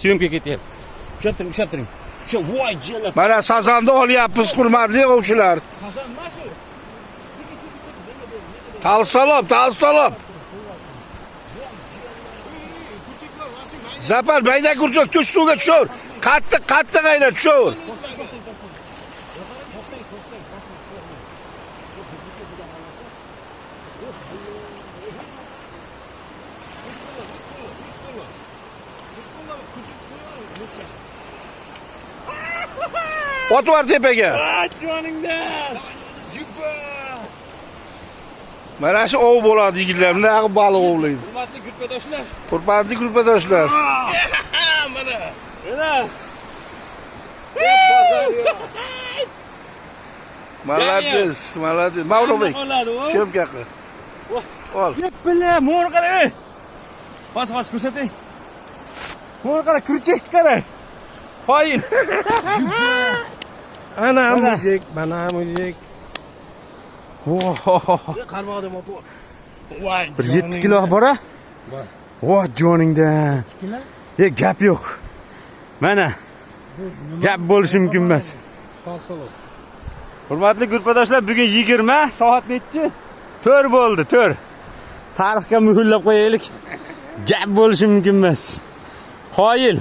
Syomka ketyapti. Ushlab turing. Shu voy jiyalar. Mana sazanni olyapmiz, hurmatli ovchilar. Sazan emas u. Talstolop. Zapar bayda kurchak tush suvga tushur. Qattiq ayla tushur. Ot var tepaga. Joningdan. Mana shu ov bo'ladi yigitlar. Bunaqa baliq ovlaydi. Hurmatli gruppadoshlar. Hurmatli gruppadoshlar. Mana. Молодец. Mavlobek. Syomka qil. Ol. Yep bilan, mo'ni qara. Hozir ko'rsating. Mo'ni qara, kurchakni qara. Qo'yin. Ana mujik, mana mujik. Qarmoqda mo'po. Voy, 7 kilo bor-a? Bor. Voy, joningdan. Gap yo'q. Mana. Gap bo'lishi mumkin emas. Hurmatli gruppadoshlar, bugun 20, soat nechi? 4 bo'ldi, 4. Tarixga muhrlab qo'yaylik. Gap bo'lishi mumkin emas. Qoyil.